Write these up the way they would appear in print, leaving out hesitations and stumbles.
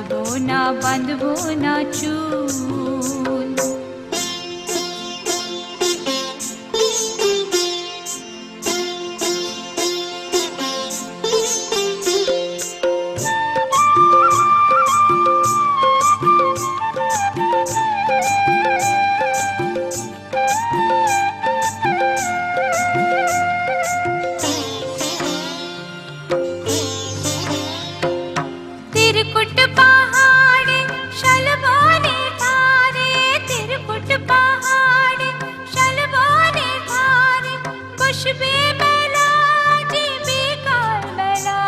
বাঁধবো না চুল। तिरकुट पहाड़े शलबोने धारे, तिरकुट पहाड़े शलबोने धारे, खुशबे मेला जीबी काल मेला।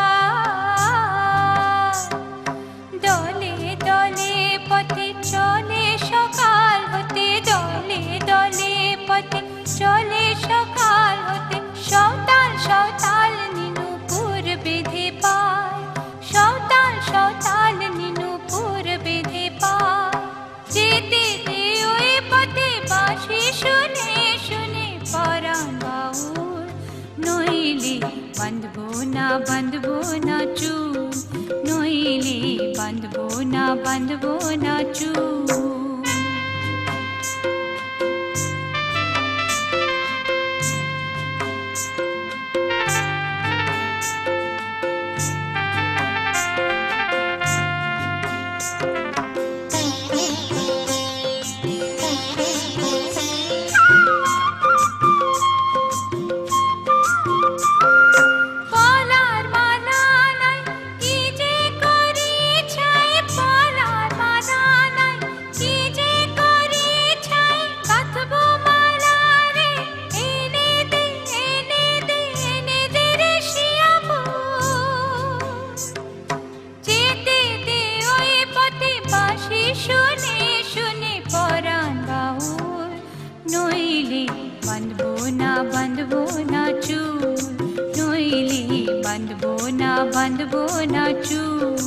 दले दले पथे चले सकाल होते, दले दले पथे चले सकाल होते, सौताल सौताल नीनुपुर बेधे पाय, सौताल सौताल नीनुपुर बेधे पाय। जेते दे ओए पथे बाँशि शुने शुने पराण बाउल, नइले बाँधबो ना चुल, नइले बाँधबो ना चुल। बाँधबो ना चुल, नइले बाँधबो ना चुल।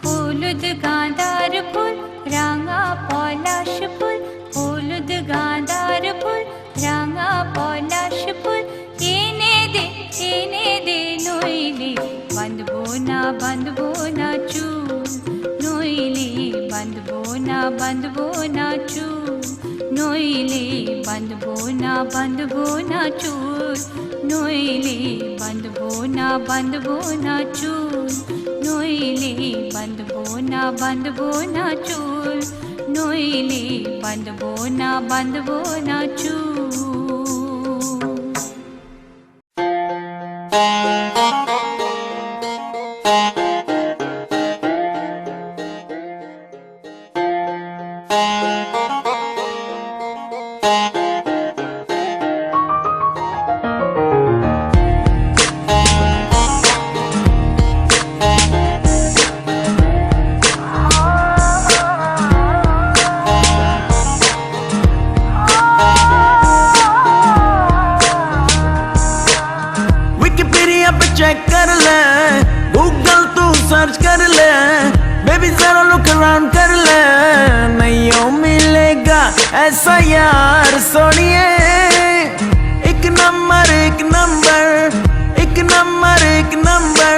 हलुद गाँदार फुल राঙা পলাশ ফুল, হলুদ গাঁদার ফুল রাঙা পলাশ ফুল, এনে দে নইলে বাঁধবো না চুল, নইলে বাঁধবো না চুল, নইলে বাঁধবো না চুল, নইলে বাঁধবো না চুল, নইলে বাঁধবো না চুল, নইলে বাঁধবো না চুল। चेक कर ले, गूगल तू सर्च कर ले, बेबी जरा लुक अराउंड कर ले, नहीं मिलेगा ऐसा यार सोनिए। एक नंबर एक नंबर एक नंबर एक नंबर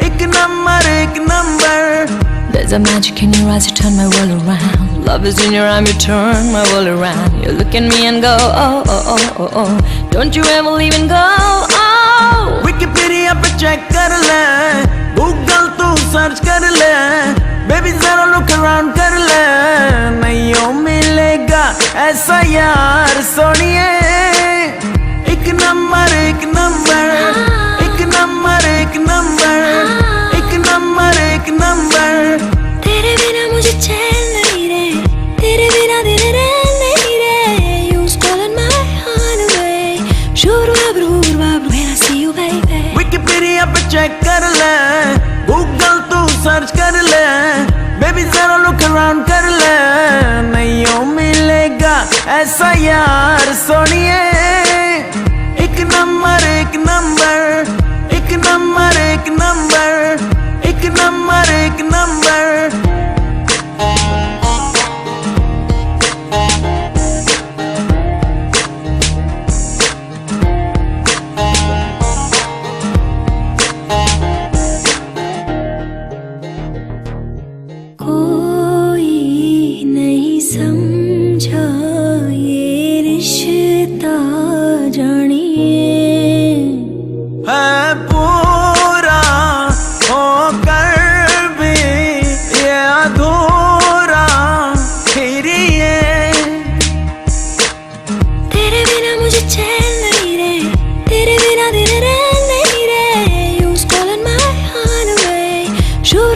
एक नंबर एक number. There's a magic in your eyes, you turn my world around. Love is in your arm, you turn my world around. You look at me and go, oh, oh, oh, oh, oh. Don't you ever leave and go, oh. Wikipedia पे check कर ले, Google तू search कर ले, baby जरा look around कर ले, नहीं मिलेगा ऐसा यार सोनिए। एक नंबर एक नंबर एक नंबर एक नंबर एक नंबर एक नंबर। तेरे बिना मुझे चैन नहीं रे, तेरे बिना दिन रैन नहीं रे। You stolen my heart away, shuru abru when I see you baby। Wikipedia पे चेक कर ले, गूगल तू सर्च कर ले, बेबी जरा लुक अराउंड कर ले, नहीं मिलेगा ऐसा यार सोनिए। एक नंबर एक नंबर एक नंबर एक नंबर एक नंबर एक number.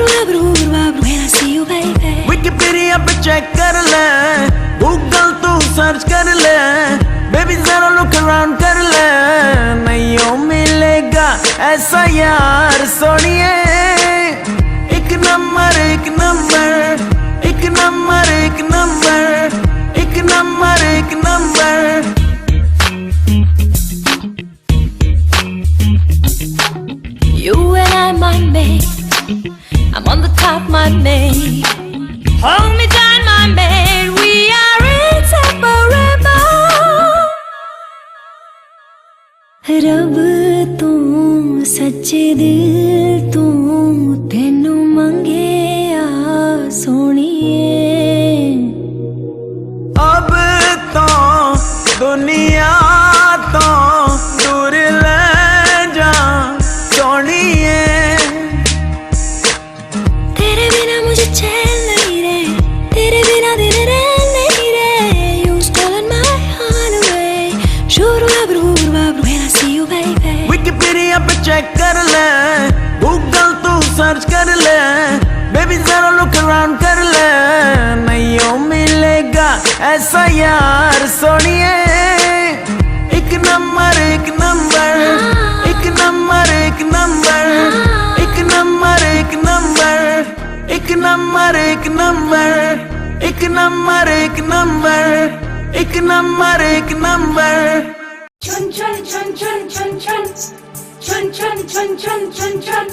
when I see you, baby. Wikipedia पे check कर ले, Google तू search कर ले, baby जरा look around कर ले, नहीं ओ मिलेगा ऐसा यार सोनिए। एक नंबर एक नंबर, एक नंबर एक नंबर, एक नंबर एक number. You and I, my mate, I'm on the top, my mate. Hold me down, my mate, we are inseparable. रब तू सच्चे दिल तू तेनू मंगे आ सोनिए। अब तो दुनिया तो दूर ले जा सोनिए। तेरे बिना मुझे चैन नहीं रे, तेरे बिना दिन रैन नहीं रे। You stolen my heart away, when I see you, baby. Wikipedia पे चेक कर ले, गूगल तू सर्च कर ले, बेबी जरा लुक अराउंड कर ले, नहीं ओ मिलेगा ऐसा यार सोनिए। एक नंबर एक नंबर, एक नंबर एक नंबर, एक नंबर एक नंबर, एक नंबर एक नंबर, एक नंबर एक नंबर, एक नंबर एक number. Chun chun chun chun chun chun chun chun chun chun chun chun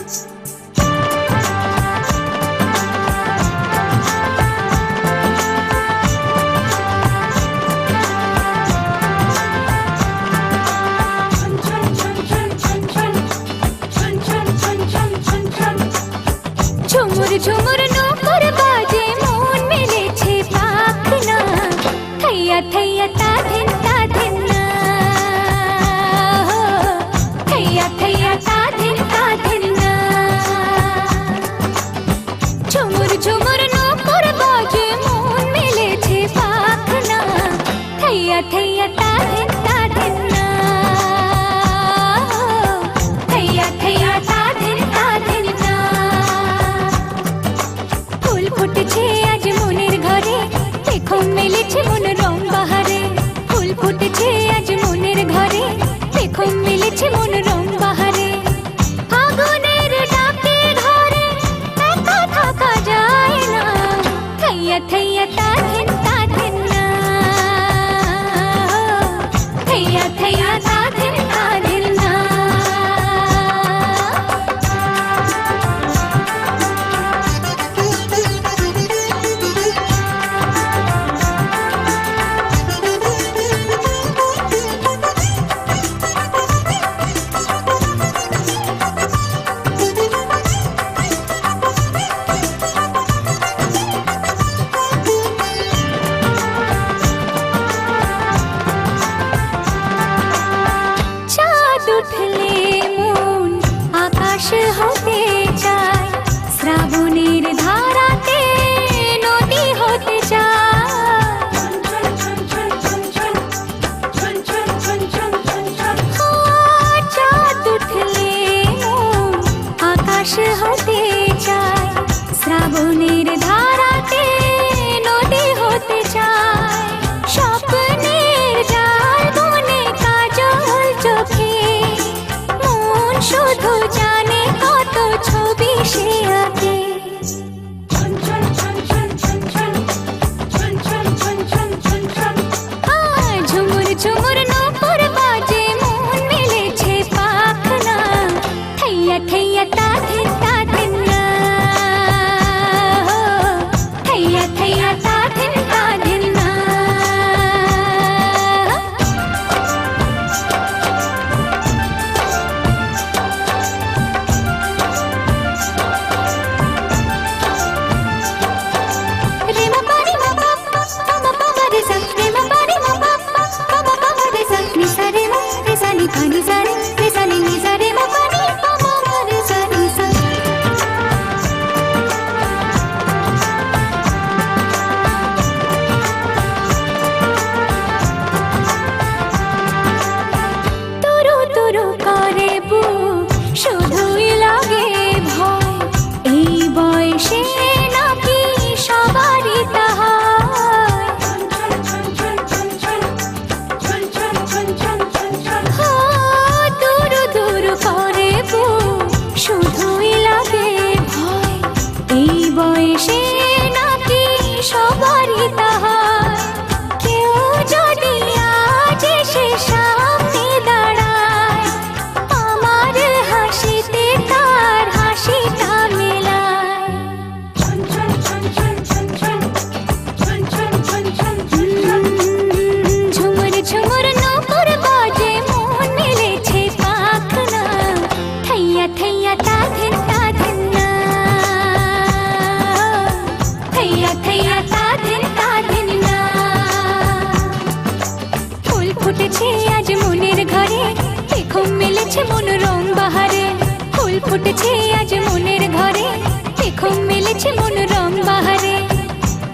Jhumur Jhumur नौकर बाजे मोन मिले छे पाखना थैया थैया ता दिन ना थैया थैया ता दिन ना झुमुर झुमुर नौकर बाजे मोन मिले छे पाखना थैया थैया ता दिन ना थैया थैया ता दिन ना ফুল ফুটেছে আজ মনের ঘরে দেখো মেলেছে মন রং বাহারে ফুল ফুটেছে আজ মনের ঘরে দেখো মেলেছে মন রং বাহারে আগুনের ডাকে ঘরে একা থাকা যায় না থैया थैया ता दिन না थैया थैया ता दिन না বয়সে নাকি সবারই তাহার দূর দূর করে শুধুই লাগে ভয় এই বয়সে নাকি সবারই তাহার কেউ যদি আজ এসে সামনে দাঁড়ায় আমার হাসিতে তার হাসিটা মেলায় ঝুমুর ঝুমুর নূপুর বাজে মন মেলেছে পাখনা থৈয়া থৈয়া তা ধিন না থৈয়া থৈয়া তা ধিন না ফুল ফুটেছে আজ মনের ঘরে দেখো মিলেছে মন রং বাহারে ফুল ফুটেছে আজ মনের ঘরে দেখো মিলেছে মন রং বাহারে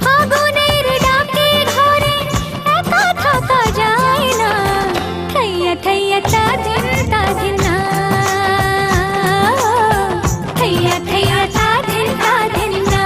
ফাগুনের ডাকে ঘরে একা থাকা যায় না থৈয়া থৈয়া তা ধিন না থৈয়া থৈয়া তা ধিন না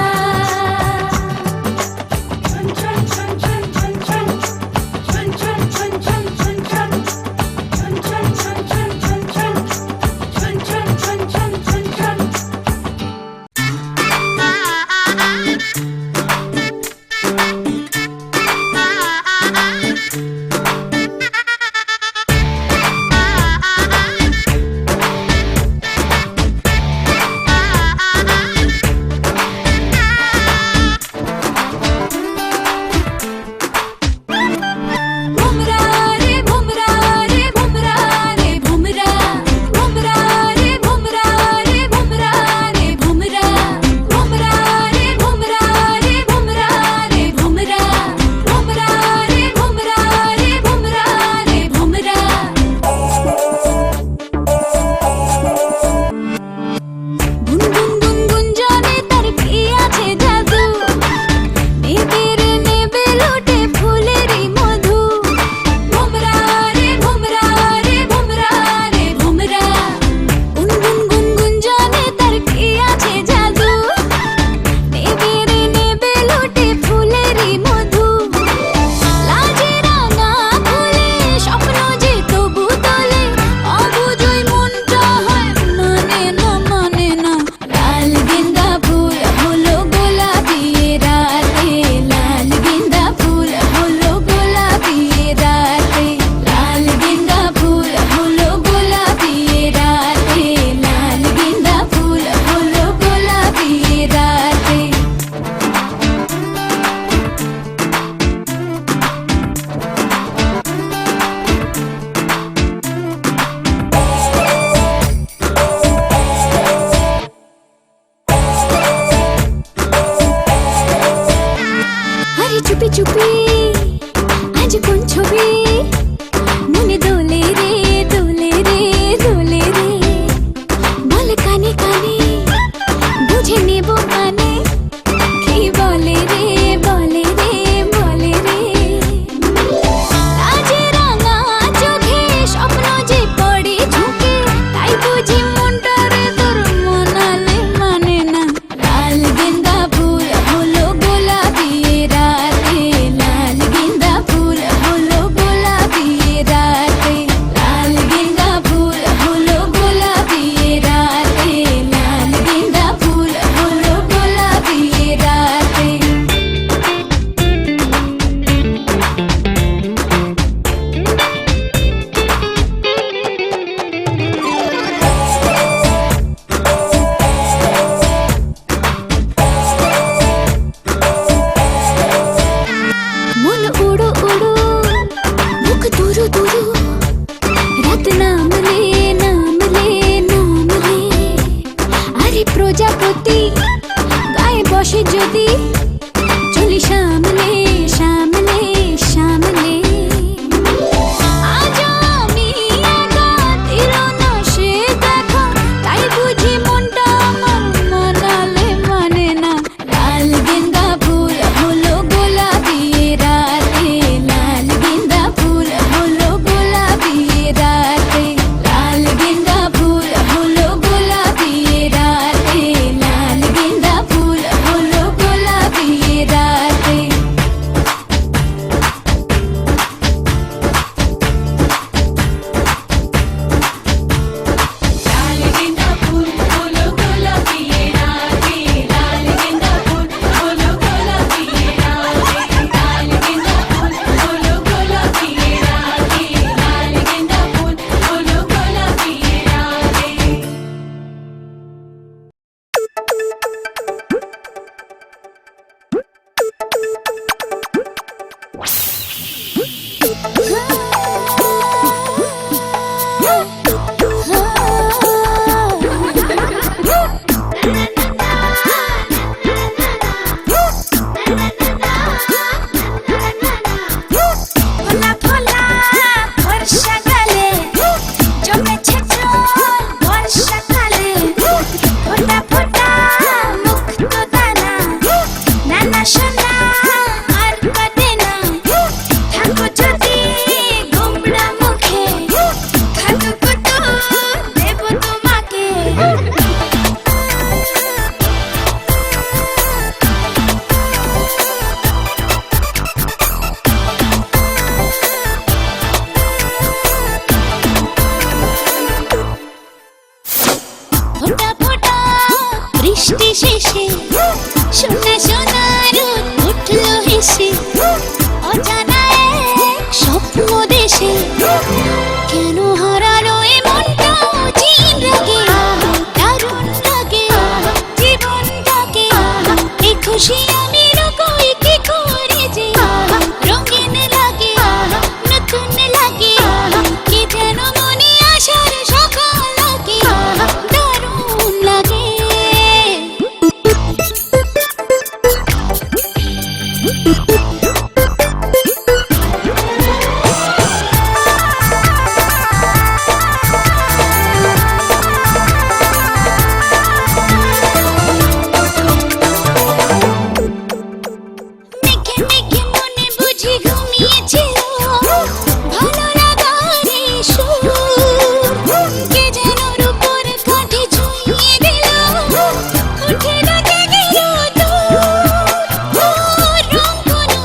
চুপি চুপি আজ কোন ছবি মনে দোলে রে দোলে রে দোলে রে বল কানে কানে বুঝে নেব কানে কি বলে রে বলে রে বলে রে আজ রাঙা চোখে স্বপ্ন যে পড়ে ঝুঁকে তাই বুঝি মনটারে তোর মনালে মানে না লাল গেন্দা ফুল হলো গোলাপি রাতে লাল গেন্দা ফুল হলো গোলাপি রাতে লাল গেন্দা ফুল হলো গোলাপি রাতে লাল গেন্দা ফুল হলো গোলাপি রাতে মন উড়ো উড়ো মুখ দুরু দুরু রাত নামলে নামলে নামলে আরে প্রজাপতি গায়ে বসে যদি চলি সামলে সামলে সামলে আজ আমি একা তীর না সে দেখা তাই বুঝি মনটা আমার মানালে মানে না লাল গেন্দা ফুল হলো গোলাপি রাতে লাল গেন্দা ফুল হলো গোলাপি রাতে লাল গেন্দা ফুল হলো গোলাপি রাতে লাল গেন্দা ফুল ফোলা ফোলা বর্ষাকালে জমেছে জল বর্ষাকালে ফোটা ফোটা মুক্ত দানা নানা সোনা আর কাটে না থাকো যদি গোমড়া মুখে খাদু কুতু দেব তোমাকে ফোটা ফোটা বৃষ্টি শেষে সোনা সোনা রোদ উঠলো হেসে অজানা এক স্বপ্ন দেশে কেন হারালো এ মনটা অচিন লাগে দারুণ লাগে জীবনটাকে এই খুশি আমি লুকোই কি করে যে রঙিন লাগে নতুন লাগে কি যেন মনে আসার সকাল লাগে দারুণ লাগে মেঘে মেঘে মনে বুঝি ঘুমিয়েছিল ভালো লাগার এই সুর কে যেন রূপোর কাঠে ছুঁয়ে দিল উঠে ডাকে গেল দূর রং কোনো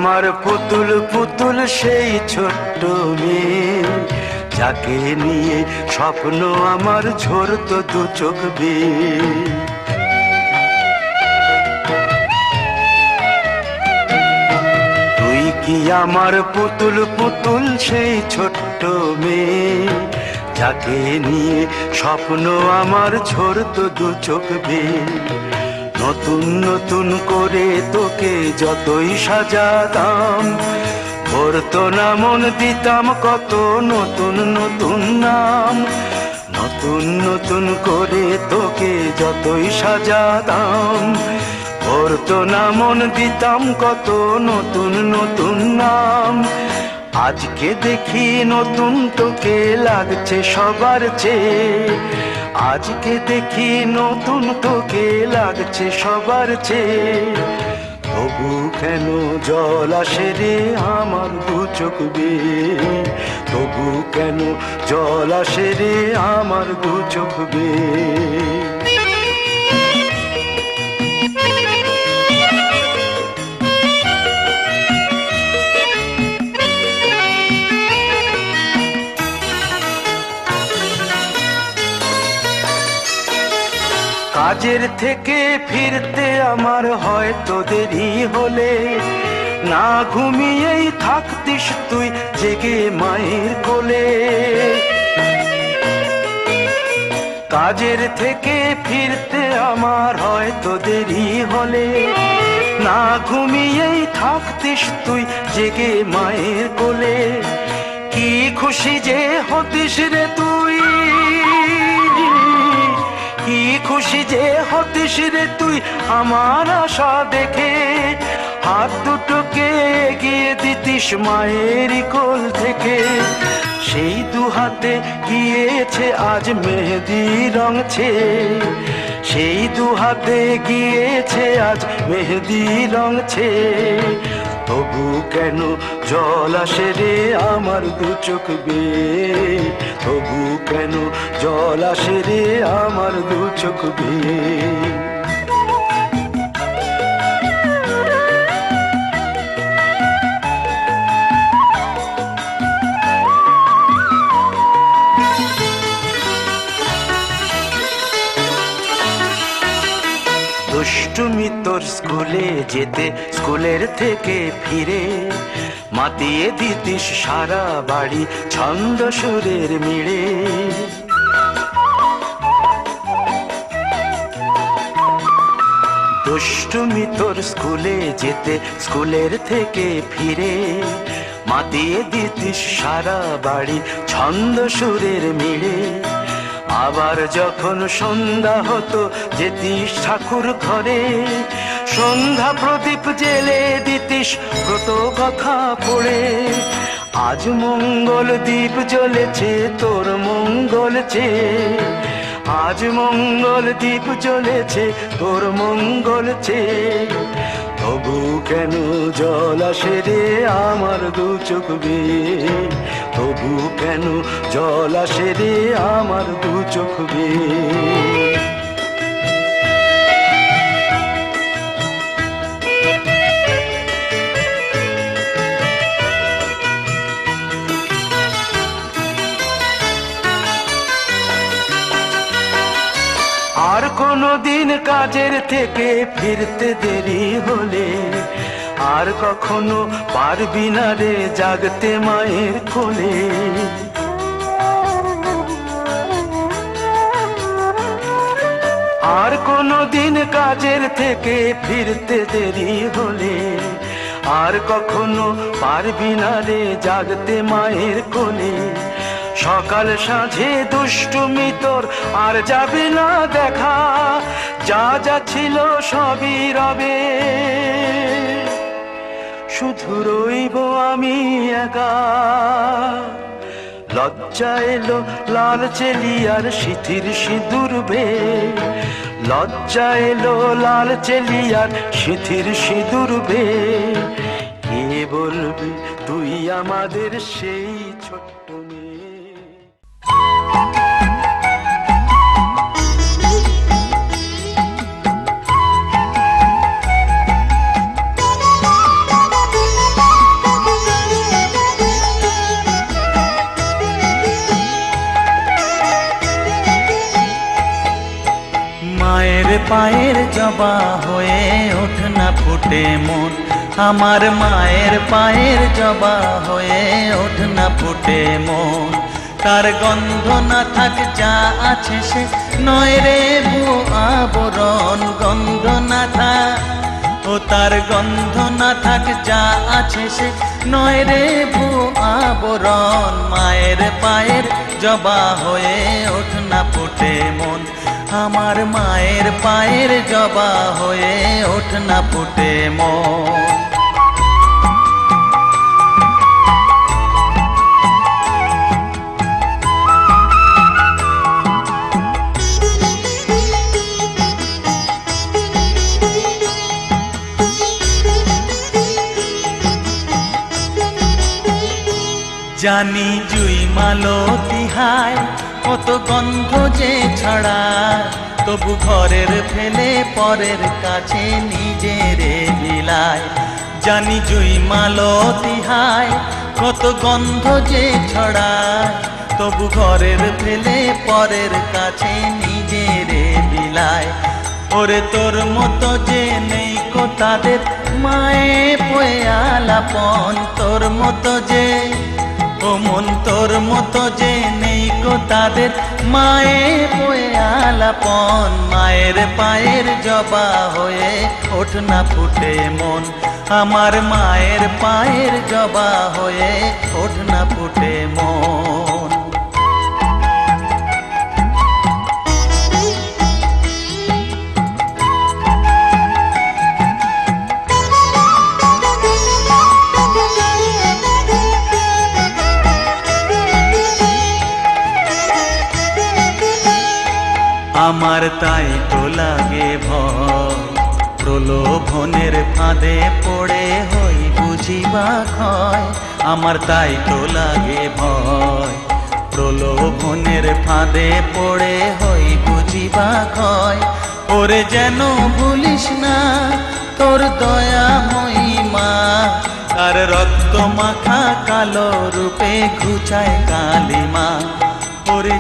আমার পুতুল পুতুল সেই ছোট্ট মেয়ে, যাকে নিয়ে স্বপ্ন আমার ঝরতো দু চোখ বেয়ে। তুই কি আমার পুতুল পুতুল সেই ছোট্ট মেয়ে, যাকে নিয়ে স্বপ্ন আমার ঝরতো দু চোখ বেয়ে। নতুন নতুন করে তোকে যতই সাজাতাম, ভরতো না মন, দিতাম কত নতুন নতুন নাম। নতুন নতুন করে তোকে যতই সাজাতাম, ভরতো না মন, দিতাম কত নতুন নতুন নাম। আজকে দেখি নতুন তোকে লাগছে সবার চেয়ে, আজকে দেখি নতুন তোকে লাগছে সবার চেয়ে। তবু কেন জল আসে রে আমার দু চোখ বেয়ে, তবু কেন জল আসে রে আমার দু চোখ বেয়ে। কাজের থেকে ফিরতে আমার হয়তো দেরি হলে, না ঘুমিয়েই থাকতিস তুই জেগে মায়ের কোলে। কাজের থেকে ফিরতে আমার হয়তো দেরি হলে, না ঘুমিয়েই থাকতিস তুই জেগে মায়ের কোলে। কি খুশি যে হতিস রে তুই, কি খুশি যে হতিস রে তুই আমার আশা দেখে। হাত দুটোকে এগিয়ে দিতিস মায়ের কোল থেকে, সেই দু হাতে গিয়েছে আজ মেহেদি রঙছে, সেই দু হাতে গিয়েছে আজ মেহেদি রঙছে। তবু কেন জল আসে রে আমার দু চোখ বেয়ে, তবু কেন জল আসে রে আমার দু চোখ বেয়ে। দুষ্টুমি তোর স্কুলে যেতে, স্কুলের থেকে ফিরে মাতিয়ে দিতিস সারা বাড়ি ছন্দ সুরের মিড়ে। দুষ্টুমি তোর স্কুলে যেতে, স্কুলের থেকে ফিরে মাতিয়ে দিতিস সারা বাড়ি ছন্দ সুরের মিড়ে। আবার যখন সন্ধ্যা হতো যেতিস ঠাকুর ঘরে, সন্ধ্যা প্রদীপ জেলে দিতিস ব্রত কথা পড়ে। আজ মঙ্গল দ্বীপ জ্বলেছে তোর মঙ্গল চেয়ে, আজ মঙ্গল দ্বীপ জ্বলেছে তোর মঙ্গল চেয়ে। তবু কেন জল আসে রে আমার দু চোখ বেয়ে, তবু কেন জল আসে রে আমার দু চোখ বেয়ে। আর কোনো দিন কাজের থেকে ফিরতে দেরি হলে, আর কখনো পারবি না রে জাগতে মায়ের কোলে। আর কোনো দিন কাজের থেকে ফিরতে দেরি হলে, আর কখনো পারবি না রে জাগতে মায়ের কোলে। সকাল সাঁঝে দুষ্টুমি তোর আর যাবে না দেখা, যা যা ছিল সবই রবে, শুধু রইব আমি একা। লজ্জা এলো লাল চেলিয়ার সিথির সিঁদুর বেয়ে, লজ্জা এলো লাল চেলিয়ার সিথির সিঁদুর বেয়ে। কে বলবে তুই আমাদের সেই ছোট্ট মেয়ে। পায়ের জবা হয়ে ওঠ না ফুটে মন, আমার মায়ের পায়ের জবা হয়ে ওঠ না ফুটে মন। তার গন্ধ না থাক যা আছে সে নয় রে ভুয়ো আবরণ, গন্ধ না থাক ও তার গন্ধ না থাক যা আছে সে নয় রে ভুয়ো আবরণ। মায়ের পায়ের জবা হয়ে ওঠ না ফুটে মন, আমার মায়ের পায়ের জবা হয়ে ওঠ না ফুটে মন। জানি জুই মালতী হায় কত গন্ধ যে ছড়ায়, তবু ঘরের ফেলে পরের কাছে নিজেরে বিলায়। জানি জুই মালতী হায় কত গন্ধ যে ছড়ায়, তবু ঘরের ফেলে পরের কাছে নিজেরে বিলায়। ওরে তোর মতো যে নেই কো তাদের মায়ে পয়ে আলাপন, তোর মতো যে ও মন তোর মতো যে নেই গো তাদের মায়ে পয়ে আলাপন। মায়ের পায়ের জবা হয়ে ওঠ না ফুটে মন, আমার মায়ের পায়ের জবা হয়ে ওঠ না ফুটে মন। আমার তাই তো লাগে ভয়, প্রলোভনের ফাঁদে পড়ে হই বুঝিবা ক্ষয়। আমার তাই তো লাগে ভয়, প্রলোভনের ফাঁদে পড়ে হই বুঝিবা ক্ষয়। ওরে যেন ভুলিস না তোর দয়া মহিমা, আর রক্ত মাখা কালো রূপে ঘুচায় কালিমা। ওরে